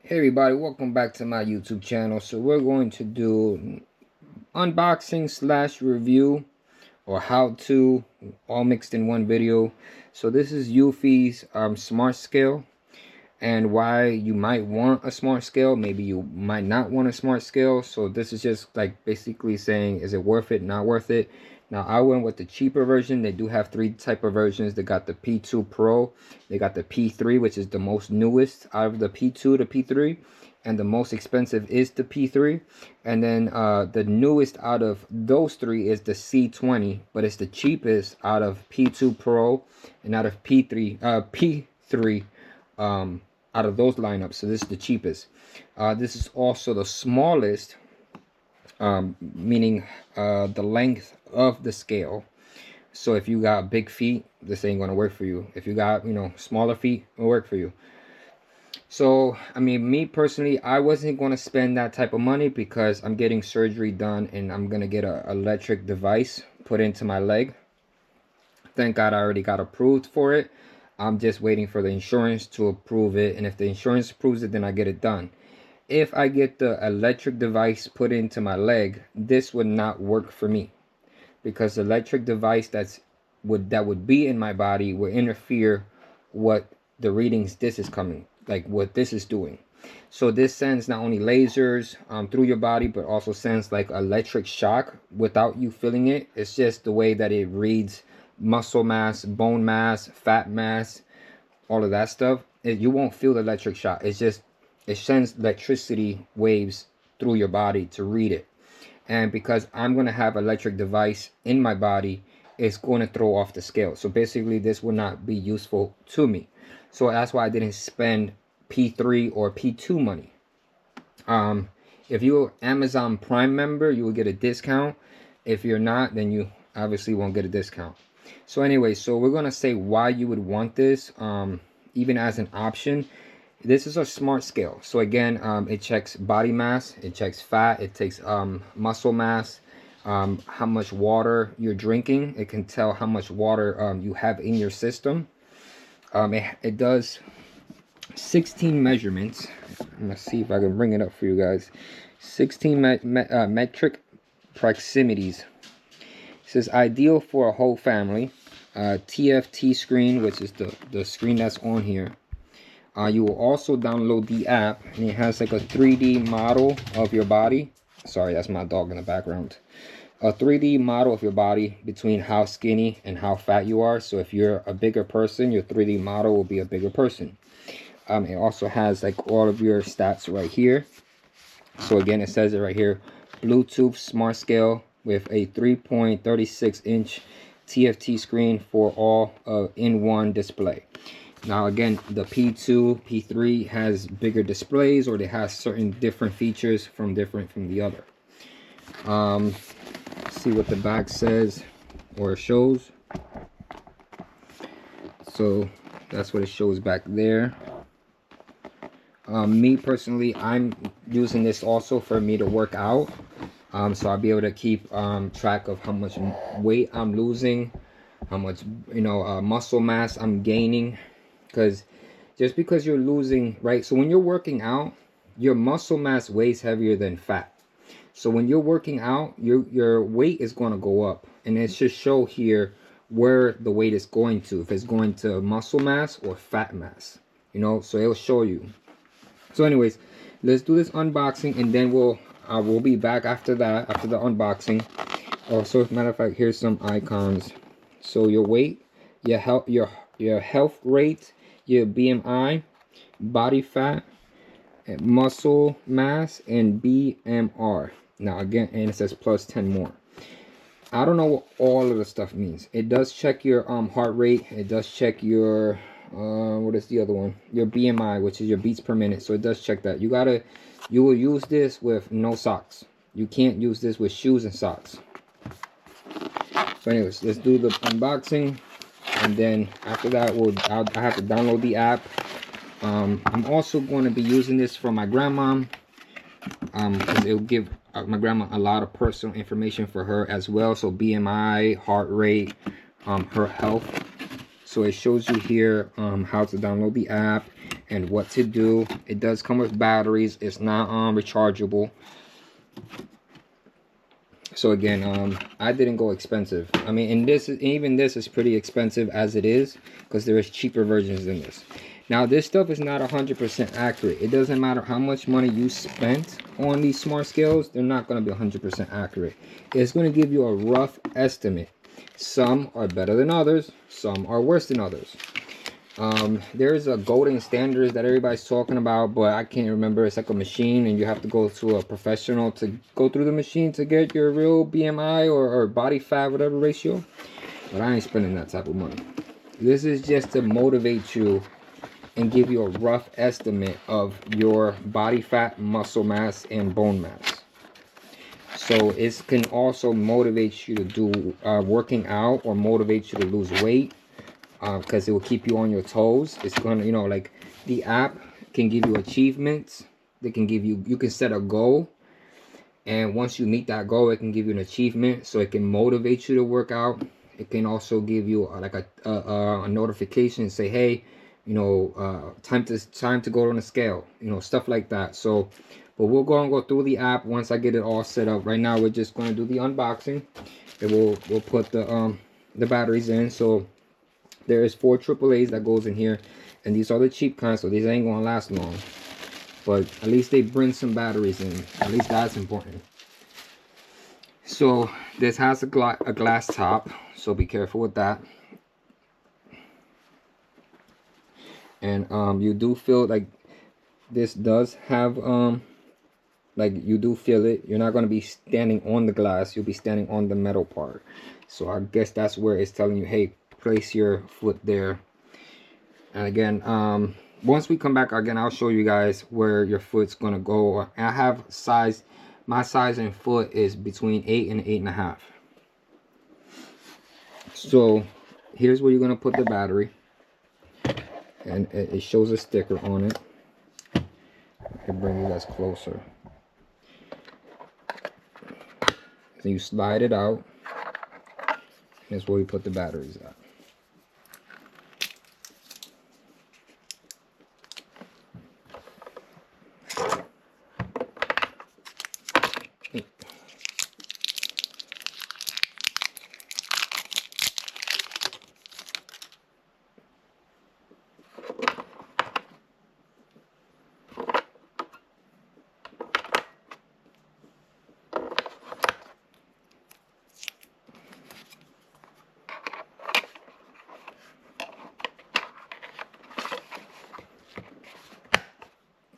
Hey everybody, welcome back to my YouTube channel. So we're going to do unboxing slash review or how to, all mixed in one video. So this is eufy's smart scale, and why you might want a smart scale, maybe you might not want a smart scale. So this is just like basically saying, is it worth it, not worth it? Now I went with the cheaper version. They do have three type of versions. They got the P2 Pro, they got the P3, which is the most newest out of the P2 to P3, and the most expensive is the P3. And then the newest out of those three is the C20, but it's the cheapest out of P2 Pro and out of P3 out of those lineups. So this is the cheapest. This is also the smallest, meaning the length of the scale. So if you got big feet, this ain't gonna work for you. If you got, smaller feet, it'll work for you. So I mean, me personally, I wasn't going to spend that type of money because I'm getting surgery done and I'm going to get an electric device put into my leg. Thank God I already got approved for it. I'm just waiting for the insurance to approve it, and if the insurance approves it, then I get it done. If I get the electric device put into my leg, this would not work for me, because the electric device that would be in my body will interfere what the readings this is coming, like what this is doing. So this sends not only lasers through your body, but also sends like electric shock without you feeling it. It's just the way that it reads muscle mass, bone mass, fat mass, all of that stuff. You won't feel the electric shock. It's just, it sends electricity waves through your body to read it. And because I'm going to have an electric device in my body, it's going to throw off the scale. So basically this will not be useful to me. So that's why I didn't spend P3 or P2 money. If you're Amazon Prime member, you will get a discount. If you're not, then you obviously won't get a discount. So anyway, so we're going to say why you would want this, even as an option. This is a smart scale. So again, it checks body mass, it checks fat, it takes muscle mass, how much water you're drinking. It can tell how much water you have in your system. It does 16 measurements. I'm gonna see if I can bring it up for you guys. 16 metric proximities. It says ideal for a whole family. TFT screen, which is the screen that's on here. You will also download the app, and it has like a 3D model of your body. Sorry, that's my dog in the background. A 3D model of your body between how skinny and how fat you are. So if you're a bigger person, your 3D model will be a bigger person. It also has like all of your stats right here. So again, it says it right here: Bluetooth smart scale with a 3.36 inch TFT screen for all in one display. Now again, the P2, P3 has bigger displays, or they have certain different features from the other. Let's see what the back says or shows. So that's what it shows back there. Me personally, I'm using this also for me to work out. So I'll be able to keep track of how much weight I'm losing, how much muscle mass I'm gaining. Because just because you're losing, right? So when you're working out, your muscle mass weighs heavier than fat. So when you're working out, your weight is going to go up, and it should show here where the weight is going to, if it's going to muscle mass or fat mass, so it'll show you. So anyways, let's do this unboxing, and then we'll be back after that, after the unboxing. Also, as a matter of fact, here's some icons. So your weight, your health rate, your BMI, body fat, muscle mass, and BMR. Now again, and it says plus 10 more. I don't know what all of the stuff means. It does check your heart rate. It does check your what is the other one? Your BMI, which is your beats per minute. So it does check that. You will use this with no socks. You can't use this with shoes and socks. So anyways, let's do the unboxing, and then after that I have to download the app. I'm also going to be using this for my grandma, because it will give my grandma a lot of personal information for her as well. So BMI, heart rate, her health. So it shows you here how to download the app and what to do. It does come with batteries. It's not rechargeable. So again, I didn't go expensive. I mean, and even this is pretty expensive as it is, because there is cheaper versions than this. Now this stuff is not 100% accurate. It doesn't matter how much money you spent on these smart scales, they're not going to be 100% accurate. It's going to give you a rough estimate. Some are better than others, some are worse than others. There's a golden standard that everybody's talking about, but I can't remember. It's like a machine, and you have to go to a professional to go through the machine to get your real BMI or body fat, whatever ratio. But I ain't spending that type of money. This is just to motivate you and give you a rough estimate of your body fat, muscle mass, and bone mass. So it can also motivate you to do working out, or motivate you to lose weight, because it will keep you on your toes. It's gonna, you know, like the app can give you achievements. They can give you, you can set a goal, and once you meet that goal, it can give you an achievement. So it can motivate you to work out. It can also give you like a notification, say, hey, you know, time to go on a scale, you know, stuff like that. So, but we'll go through the app once I get it all set up. Right now, we're just going to do the unboxing, and we'll put the batteries in. So there is 4 AAAs that goes in here, and these are the cheap kinds, so these ain't gonna last long. But at least they bring some batteries in. At least that's important. So this has a glass top, so be careful with that. And you do feel like this does have like, you do feel it. You're not going to be standing on the glass, you'll be standing on the metal part. So I guess that's where it's telling you, hey, place your foot there. And again, once we come back again, I'll show you guys where your foot's going to go. And I have size, my size in foot is between 8 and 8.5. So here's where you're going to put the battery, and it shows a sticker on it. I can bring you guys closer. So you slide it out, and that's where we put the batteries at.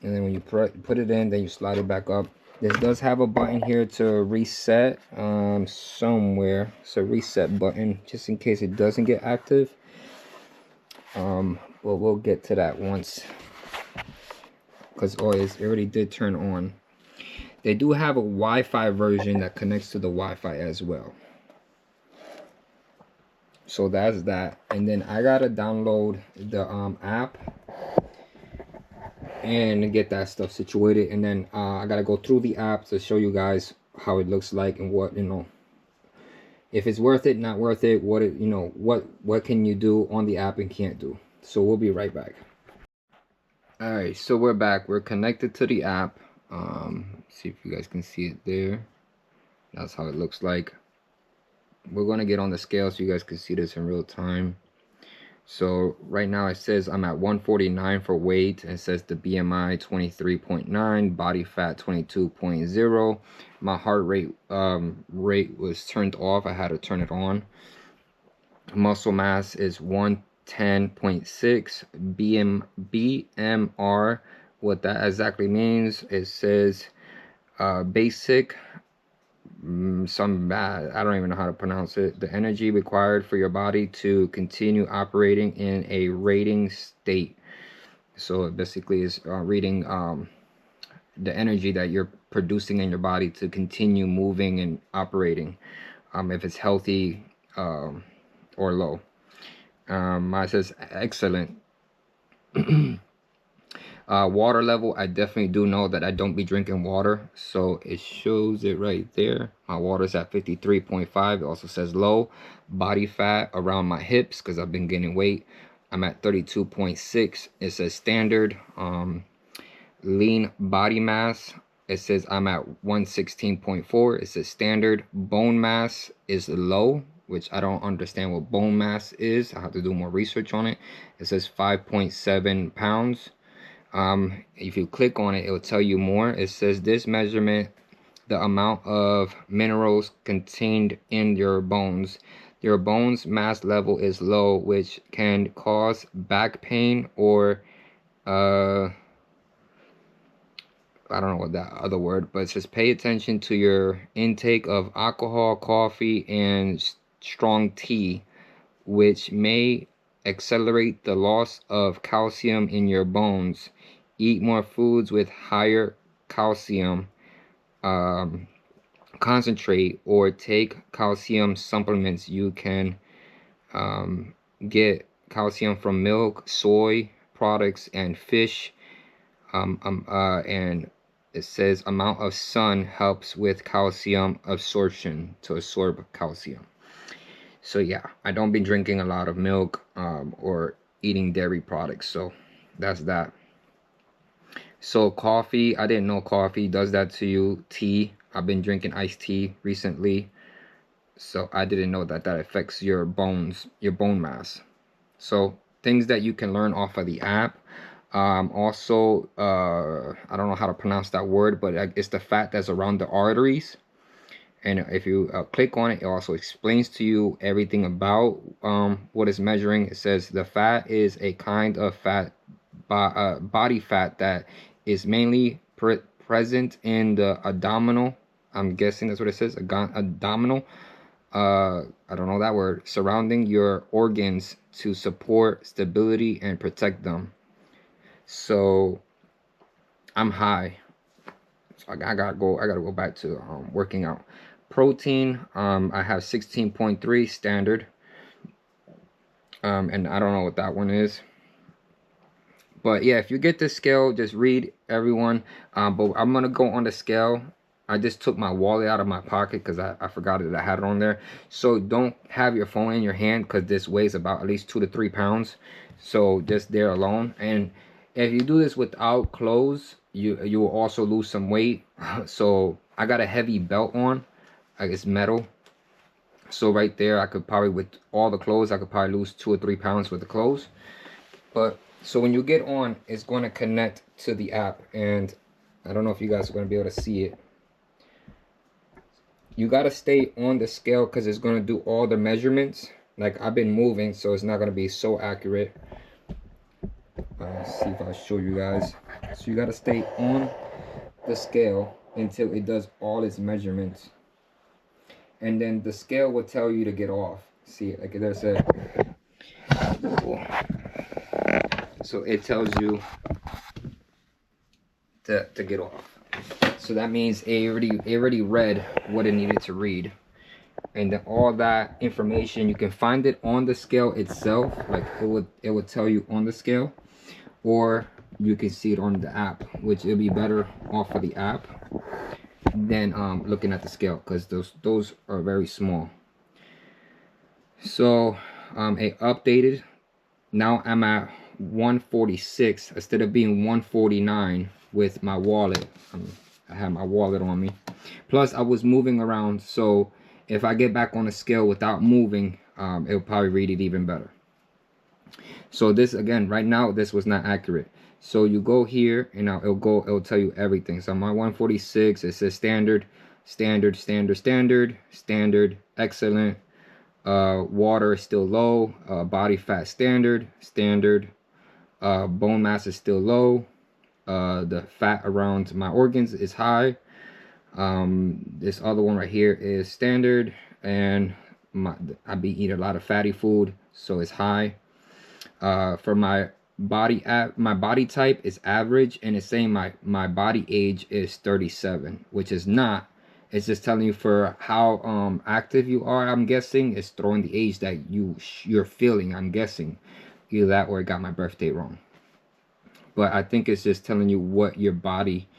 And then when you put it in, then you slide it back up. This does have a button here to reset somewhere. It's a reset button just in case it doesn't get active. But we'll get to that once, because it already did turn on. They do have a Wi-Fi version that connects to the Wi-Fi as well. So that's that. And then I gotta download the app and get that stuff situated, and then I gotta go through the app to show you guys how it looks like, and what, you know, if it's worth it, not worth it, what it, you know, what can you do on the app and can't do. So we'll be right back. All right, so we're back. We're connected to the app. See if you guys can see it there. That's how it looks like. We're gonna get on the scale so you guys can see this in real time. So right now it says I'm at 149 for weight. It says the BMI 23.9, body fat 22.0. My heart rate was turned off. I had to turn it on. Muscle mass is 110.6. BMR, what that exactly means, it says basic. I don't even know how to pronounce it. The energy required for your body to continue operating in a rating state. So it basically is reading the energy that you're producing in your body to continue moving and operating, if it's healthy or low. Mine says excellent. Water level, I definitely do know that I don't be drinking water, so it shows it right there. My water's at 53.5. It also says low. Body fat around my hips because I've been gaining weight, I'm at 32.6. It says standard. Lean body mass, it says I'm at 116.4. It says standard. Bone mass is low, which I don't understand what bone mass is. I have to do more research on it. It says 5.7 pounds. If you click on it, it will tell you more. It says this measurement, the amount of minerals contained in your bones. Your bones mass level is low, which can cause back pain or I don't know what that other word, but it says pay attention to your intake of alcohol, coffee, and strong tea, which may accelerate the loss of calcium in your bones. Eat more foods with higher calcium concentrate, or take calcium supplements. You can get calcium from milk, soy products, and fish. And it says amount of sun helps with calcium absorption, to absorb calcium. So yeah, I don't be drinking a lot of milk or eating dairy products, so that's that. So coffee, I didn't know coffee does that to you. Tea, I've been drinking iced tea recently, so I didn't know that that affects your bones, your bone mass. So things that you can learn off of the app. Also, I don't know how to pronounce that word, but it's the fat that's around the arteries. And if you click on it, it also explains to you everything about what it's measuring. It says the fat is a kind of fat, body fat that is mainly present in the abdominal. I'm guessing that's what it says, abdominal. I don't know that word. Surrounding your organs to support stability and protect them. So I'm high, so I gotta go back to working out. Protein, I have 16.3 standard, and I don't know what that one is, but yeah, if you get this scale, just read everyone. But I'm gonna go on the scale. I just took my wallet out of my pocket because I forgot that I had it on there. So don't have your phone in your hand, because this weighs about at least 2 to 3 pounds. So just there alone. And if you do this without clothes, you will also lose some weight. So I got a heavy belt on, like it's metal. So right there, I could probably, with all the clothes, I could probably lose 2 or 3 pounds with the clothes. But so when you get on, it's going to connect to the app, and I don't know if you guys are going to be able to see it. You got to stay on the scale because it's going to do all the measurements. Like, I've been moving, so it's not going to be so accurate. Let's see if I show you guys. So you got to stay on the scale until it does all its measurements, and then the scale will tell you to get off. See, like there's a, so it tells you to get off. So that means it already read what it needed to read. And then all that information, you can find it on the scale itself. Like it would tell you on the scale, or you can see it on the app, which it'll be better off of the app than looking at the scale, because those are very small. So it updated. Now I'm at 146 instead of being 149 with my wallet. I have my wallet on me. Plus, I was moving around, so if I get back on the scale without moving, it'll probably read it even better. So this, again, right now, this was not accurate. So you go here, and now it'll tell you everything. So I'm at 146. It says standard, standard, standard, standard, standard, excellent. Water is still low. Body fat standard, standard. Bone mass is still low. The fat around my organs is high. This other one right here is standard, and I be eating a lot of fatty food, so it's high. For my body type is average, and it's saying my body age is 37, which is not. It's just telling you for how active you are. I'm guessing it's throwing the age that you're feeling. I'm guessing either that or it got my birthday wrong. but I think it's just telling you what your body,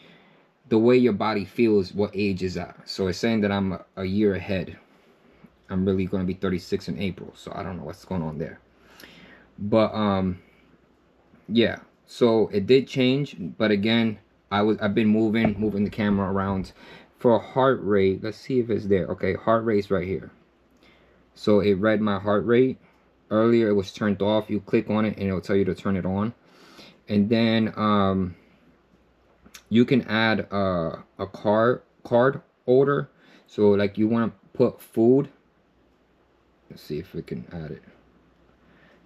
the way your body feels, what age is at. So it's saying that I'm a year ahead. I'm really going to be 36 in April, so I don't know what's going on there. But yeah, so it did change, but again, I've been moving the camera around. For heart rate, let's see if it's there. Okay, heart rate's right here. So it read my heart rate. Earlier it was turned off. You click on it and it'll tell you to turn it on. And then you can add a card holder. So like you want to put food. Let's see if we can add it.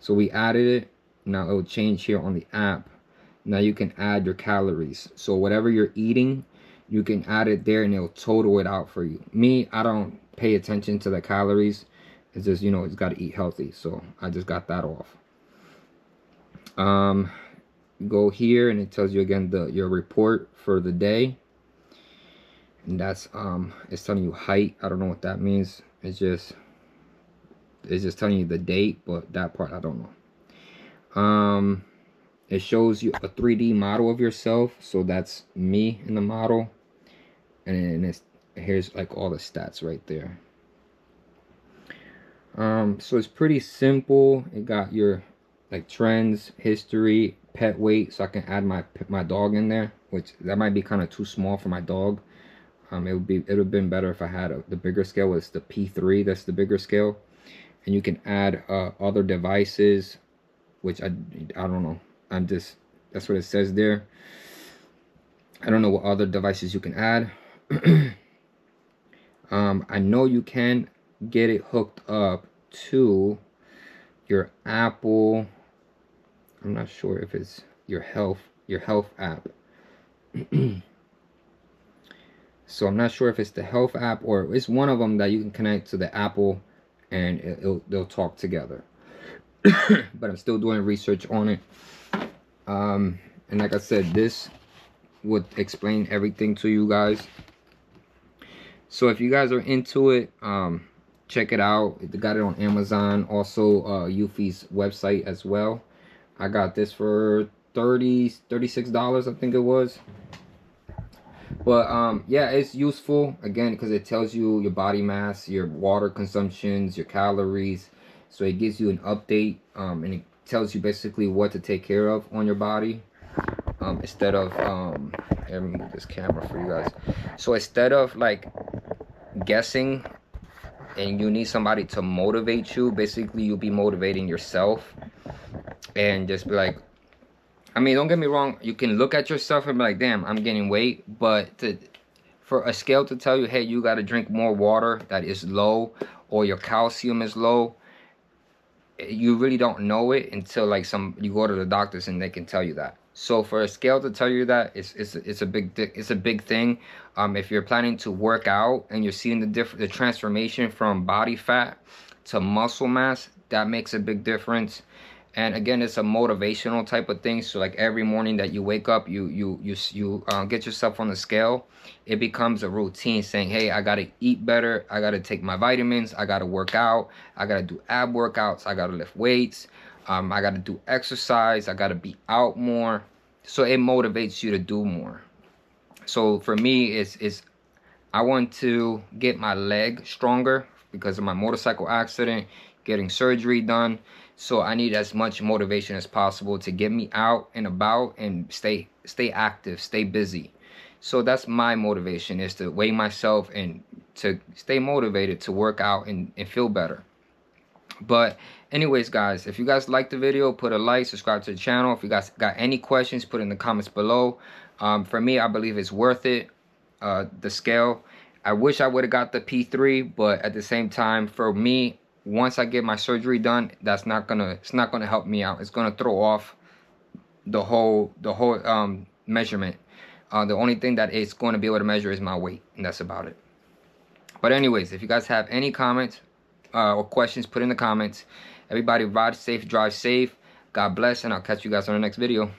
So we added it. Now it will change here on the app. Now you can add your calories. So whatever you're eating, you can add it there and it'll total it out for you. Me, I don't pay attention to the calories. It's just, you know, it's got to eat healthy. So I just got that off. Go here and it tells you again your report for the day. And that's it's telling you height. I don't know what that means. It's just telling you the date, but that part I don't know. It shows you a 3D model of yourself, so that's me in the model, and here's like all the stats right there. So it's pretty simple. It got your like trends, history, pet weight, so I can add my dog in there, which that might be kind of too small for my dog. It would have been better if I had the bigger scale. It's the P3, that's the bigger scale. And you can add other devices, which I don't know. That's what it says there. I don't know what other devices you can add. I know you can get it hooked up to your Apple. I'm not sure if it's your health app. So I'm not sure if it's the health app or it's one of them that you can connect to the Apple and they'll talk together. But I'm still doing research on it. And like I said, this would explain everything to you guys. So if you guys are into it, check it out. They got it on Amazon, also Eufy's website as well. I got this for $36, I think it was. But yeah, it's useful again because it tells you your body mass, your water consumptions, your calories. So it gives you an update, and it tells you basically what to take care of on your body. Instead of let me move this camera for you guys. So instead of like guessing and you need somebody to motivate you, basically you'll be motivating yourself and just be like, I mean, don't get me wrong, you can look at yourself and be like, damn, I'm gaining weight, but for a scale to tell you, hey, you got to drink more water that is low, or your calcium is low, you really don't know it until like you go to the doctors and they can tell you that. So for a scale to tell you that, it's a big thing. If you're planning to work out and you're seeing the transformation from body fat to muscle mass, that makes a big difference. And again, it's a motivational type of thing. So like every morning that you wake up, you get yourself on the scale. It becomes a routine saying, hey, I got to eat better. I got to take my vitamins. I got to work out. I got to do ab workouts. I got to lift weights. I got to do exercise. I got to be out more. So it motivates you to do more. So for me, I want to get my leg stronger because of my motorcycle accident, getting surgery done. So I need as much motivation as possible to get me out and about and stay active, stay busy. So that's my motivation, is to weigh myself and to stay motivated to work out and feel better. But anyways, guys, if you guys liked the video, put a like, subscribe to the channel. If you guys got any questions, put it in the comments below. For me, I believe it's worth it, the scale. I wish I would have got the P3, but at the same time, for me, once I get my surgery done, it's not gonna help me out. It's gonna throw off the whole measurement. The only thing that it's going to be able to measure is my weight, and that's about it. But anyways, if you guys have any comments or questions, put in the comments. Everybody ride safe, drive safe. God bless, and I'll catch you guys on the next video.